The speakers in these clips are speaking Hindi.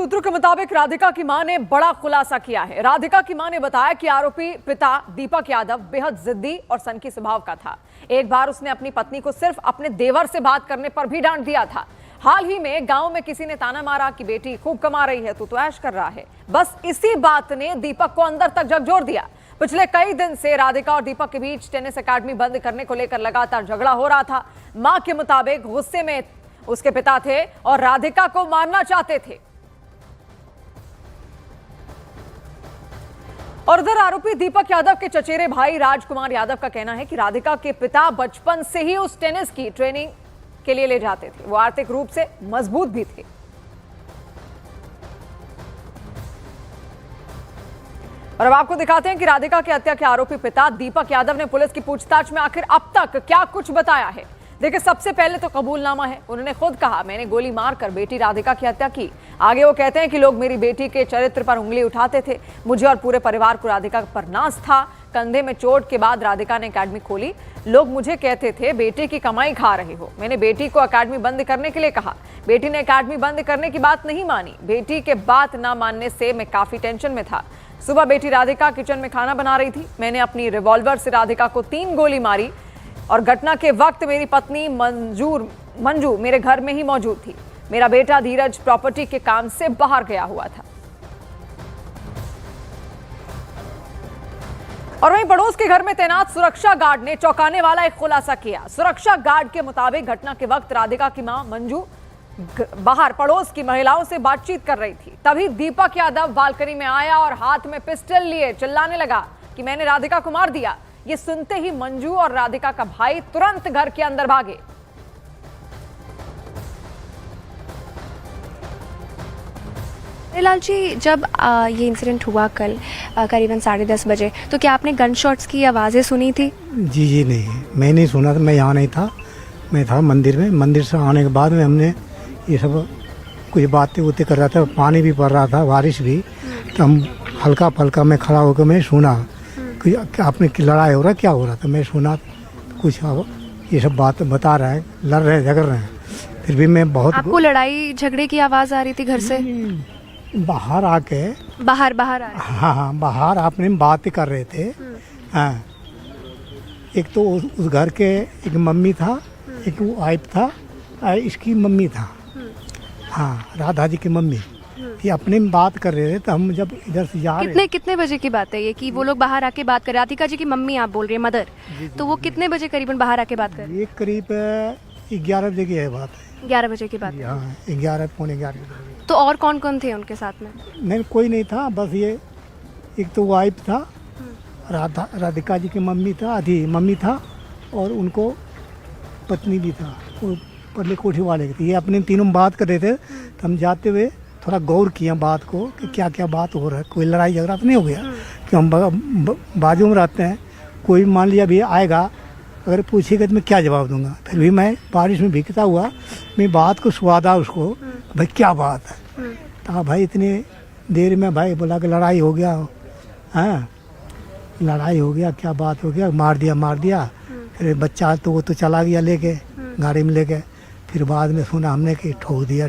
सूत्रों के मुताबिक राधिका की मां ने बड़ा खुलासा किया है। राधिका की मां ने बताया कि आरोपी पिता दीपक यादव बेहद जिद्दी और सनकी स्वभाव का था। एक बार उसने अपनी पत्नी को सिर्फ अपने देवर से बात करने पर भी डांट दिया था। हाल ही में गांव में किसी ने ताना मारा कि बेटी खूब कमा रही है, तू तो ऐश कर रहा है। बस इसी बात ने दीपक को अंदर तक झकझोर दिया। पिछले कई दिन से राधिका और दीपक के बीच टेनिस अकादमी बंद करने को लेकर लगातार झगड़ा हो रहा था। मां के मुताबिक गुस्से में उसके पिता थे और राधिका को मारना चाहते थे। और उधर आरोपी दीपक यादव के चचेरे भाई राजकुमार यादव का कहना है कि राधिका के पिता बचपन से ही उस टेनिस की ट्रेनिंग के लिए ले जाते थे। वो आर्थिक रूप से मजबूत भी थे। और अब आपको दिखाते हैं कि राधिका की हत्या के आरोपी पिता दीपक यादव ने पुलिस की पूछताछ में आखिर अब तक क्या कुछ बताया है। देखिए, सबसे पहले तो कबूलनामा है। उन्होंने खुद कहा, मैंने गोली मारकर बेटी राधिका की हत्या की। आगे वो कहते हैं कि लोग मेरी बेटी के चरित्र पर उंगली उठाते थे। मुझे और पूरे परिवार को राधिका पर नाज था। कंधे में चोट के बाद राधिका ने अकादमी खोली। लोग मुझे कहते थे बेटी की कमाई खा रहे हो। मैंने बेटी को अकादमी बंद करने के लिए कहा। बेटी ने अकादमी बंद करने की बात नहीं मानी। बेटी के बात ना मानने से मैं काफी टेंशन में था। सुबह बेटी राधिका किचन में खाना बना रही थी। मैंने अपनी रिवॉल्वर से राधिका को 3 गोली मारी और घटना के वक्त मेरी पत्नी मंजू मेरे घर में ही मौजूद थी। मेरा बेटा धीरज प्रॉपर्टी के काम से बाहर गया हुआ था। और वहीं पड़ोस के घर में तैनात सुरक्षा गार्ड ने चौंकाने वाला एक खुलासा किया। सुरक्षा गार्ड के मुताबिक घटना के वक्त राधिका की मां मंजू बाहर पड़ोस की महिलाओं से बातचीत कर रही थी। तभी दीपक यादव बालकनी में आया और हाथ में पिस्टल लिए चिल्लाने लगा कि मैंने राधिका को मार दिया। ये सुनते ही मंजू और राधिका का भाई तुरंत घर के अंदर भागे। लाल जी, जब ये इंसिडेंट हुआ कल करीबन 10:30 बजे, तो क्या आपने गन शॉट्स की आवाज़ें सुनी थी? जी नहीं, मैं नहीं सुना था। मैं यहाँ नहीं था, मैं था मंदिर में। मंदिर से आने के बाद में हमने ये सब कुछ बातें उतें कर रहा था। पानी भी पड़ रहा था, बारिश भी। तो हम हल्का फल्का में खड़ा होकर मैं सुना कि आपने लड़ाई हो रहा, क्या हो रहा था। मैं सुना कुछ ये सब बात बता रहा है, लड़ रहे झगड़ रहे हैं। फिर भी मैं बहुत आपको लड़ाई झगड़े की आवाज़ आ रही थी घर से? बाहर आके बाहर आ रही? हाँ, बाहर आपने बातें कर रहे थे। हाँ, एक तो उस घर के एक मम्मी था, एक वो वाइफ था, इसकी मम्मी था। हाँ, राधा जी की मम्मी। ये अपने में बात कर रहे थे। तो हम जब इधर से जा रहे कितने बजे की बात है ये कि वो लोग बाहर आके बात कर रहे? राधिका जी की मम्मी आप बोल रही है, मदर। तो वो कितने बजे करीबन बाहर आके बात कर रहे? ये करीब 11 बजे की है बात है। 11 बजे की बात है। हाँ, 11 पौने 11 बजे। तो और कौन कौन थे उनके साथ में? नहीं, कोई नहीं था। बस ये एक तो वाइफ था, राधिका जी की मम्मी था और उनको पत्नी भी था। वो परले कोठी वाले के थे। ये अपने तीनों बात कर रहे थे। तो हम जाते हुए थोड़ा गौर किया बात को कि क्या क्या बात हो रहा है। कोई लड़ाई झगड़ा तो नहीं हो गया कि हम बाजू में रहते हैं। कोई मान लिया भी आएगा, अगर पूछेगा तो मैं क्या जवाब दूंगा। फिर भी मैं बारिश में भीगता हुआ मैं बात को सुवादा उसको, भाई क्या बात है। तो भाई इतनी देर में भाई बोला कि लड़ाई हो गया। हाँ, लड़ाई हो गया, क्या बात हो गया, मार दिया। फिर बच्चा तो वो तो चला गया लेके, गाड़ी में लेके। फिर बाद में सुना हमने कि ठोक दिया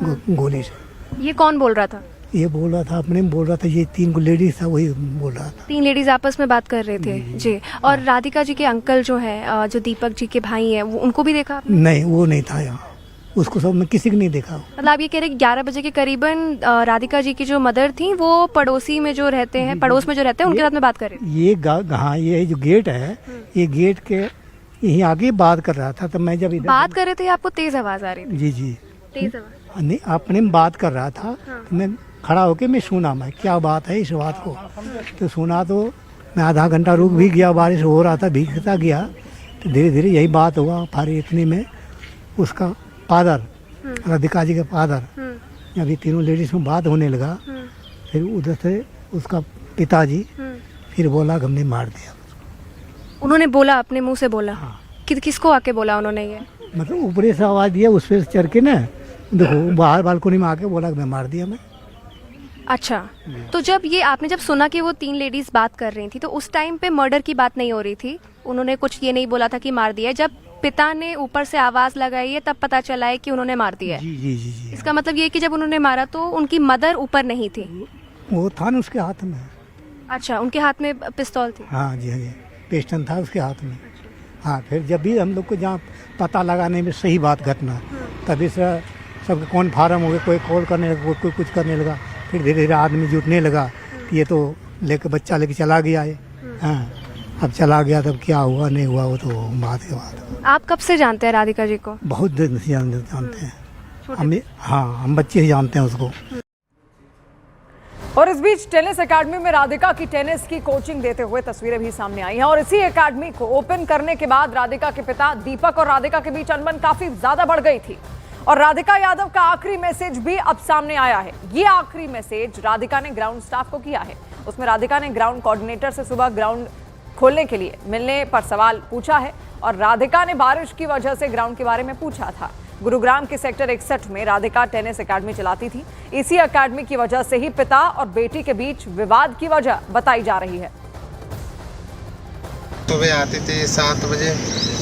गोली से। ये कौन बोल रहा था? ये बोल रहा था, अपने में बोल रहा था। ये 3 लेडीज था, वही बोल रहा था। 3 लेडीज आपस में बात कर रहे थे जी। और राधिका जी के अंकल जो है, जो दीपक जी के भाई हैं, वो उनको भी देखा आपने? नहीं, वो नहीं था यहाँ। उसको सब मैं किसी को नहीं देखा। मतलब आप ये कह रहे 11 बजे के करीबन राधिका जी की जो मदर थी वो पड़ोसी में जो रहते हैं, पड़ोस में जो रहते हैं, उनके साथ में बात कर रहे? ये जो गेट है, ये गेट के यहीं आगे बात कर रहा था। तो मैं जब बात कर रहे थे, आपको तेज आवाज आ रही थी? जी तेज आवाज? नहीं, अपने में बात कर रहा था। तो मैं खड़ा होके मैं सुना, मैं क्या बात है इस बात को। तो सुना तो मैं आधा घंटा रुक भी गया। बारिश हो रहा था, भीगता गया। तो धीरे धीरे यही बात हुआ। फिर इतनी में उसका फादर, राधिका जी का फादर, अभी तीनों लेडीज में बात होने लगा। फिर उधर से उसका पिताजी फिर बोला कि हमने मार दिया। उन्होंने बोला, अपने मुंह से बोला? हाँ। किसको आके बोला उन्होंने ये? मतलब ऊपरी से आवाज़ दिया, उस पर चढ़ के ना, देखो बाहर बालकोनी में आके बोला कि मैं मार दिया मैं। अच्छा, तो जब आपने सुना कि वो 3 लेडीज बात कर रही थी, तो उस टाइम पे मर्डर की बात नहीं हो रही थी? उन्होंने कुछ ये नहीं बोला था कि मार दिया? जब पिता ने ऊपर से आवाज लगाई है तब पता चला है कि उन्होंने मार दिया है। जी जी जी जी। इसका मतलब ये है कि जब उन्होंने मारा तो उनकी मदर ऊपर नहीं थी। वो था ना उसके हाथ में। अच्छा, उनके हाथ में पिस्तौल थी। हाँ जी, हाँ जी, पिस्टन था उसके हाथ में। हाँ, फिर जब भी हम लोग को जहाँ पता लगाने में सही बात घटना, तभी से सब कौन फार्म हो गए, कोई कॉल करने लगा, कोई कुछ करने लगा, फिर धीरे धीरे आदमी जुटने लगा कि ये तो लेके बच्चा लेके चला गया है। हाँ, अब चला गया तब क्या हुआ नहीं हुआ वो तो बात है बात। आप कब से जानते हैं राधिका जी को? बहुत दिन से जानते हैं हम। हाँ, हम बच्चे ही जानते हैं उसको। और इस बीच टेनिस एकेडमी में राधिका की टेनिस की कोचिंग देते हुए तस्वीरें भी सामने आई हैं। और इसी एकेडमी को ओपन करने के बाद राधिका के पिता दीपक और राधिका के बीच अनबन काफी ज्यादा बढ़ गई थी। और राधिका यादव का आखिरी मैसेज भी अब सामने आया है। ये आखिरी मैसेज राधिका ने ग्राउंड स्टाफ को किया है। उसमें राधिका ने ग्राउंड कोऑर्डिनेटर से सुबह ग्राउंड खोलने के लिए मिलने पर सवाल पूछा है और राधिका ने बारिश की वजह से ग्राउंड के बारे में पूछा था। गुरुग्राम के सेक्टर 61 में राधिका टेनिस एकेडमी चलाती थी। इसी एकेडमी की वजह से ही पिता और बेटी के बीच विवाद की वजह बताई जा रही है। सुबह आती थी 7 बजे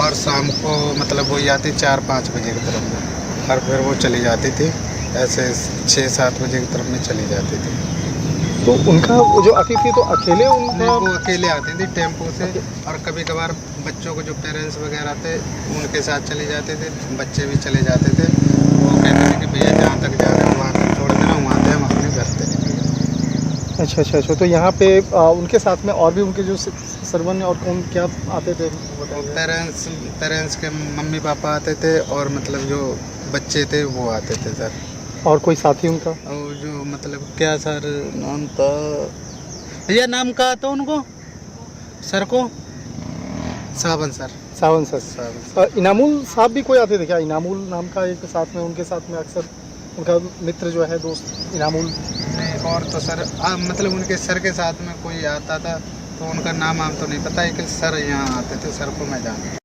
और शाम को मतलब वो आती 4-5 बजे की तरफ में, और फिर वो चली जाती थी ऐसे 6-7 बजे की तरफ में चली जाती थी। तो उनका वो जो आती थी तो अकेले उनका वो अकेले आती थी टेम्पो से, और कभी कभार बच्चों को जो पेरेंट्स वगैरह थे उनके साथ चले जाते थे, बच्चे भी चले जाते थे। वो कहते थे कि भैया जहाँ तक जाना है वहाँ तक छोड़ देना, वहाँ से हम अपने घर थे। अच्छा। तो यहाँ पे उनके साथ में और भी उनके जो सर्वन और कौन क्या आते थे? पेरेंट्स के मम्मी पापा आते थे और मतलब जो बच्चे थे वो आते थे सर। और कोई साथी उनका? और जो मतलब क्या सर नाम था, भैया नाम कहा था उनको सर को? सावन सर। इनामुल साहब भी कोई आते थे क्या? इनामुल नाम का एक साथ में, उनके साथ में अक्सर उनका मित्र जो है दोस्त इनामुल? नहीं, और तो सर मतलब उनके सर के साथ में कोई आता था तो उनका नाम तो नहीं पता है कि सर यहाँ आते थे, सर को मैं जानता।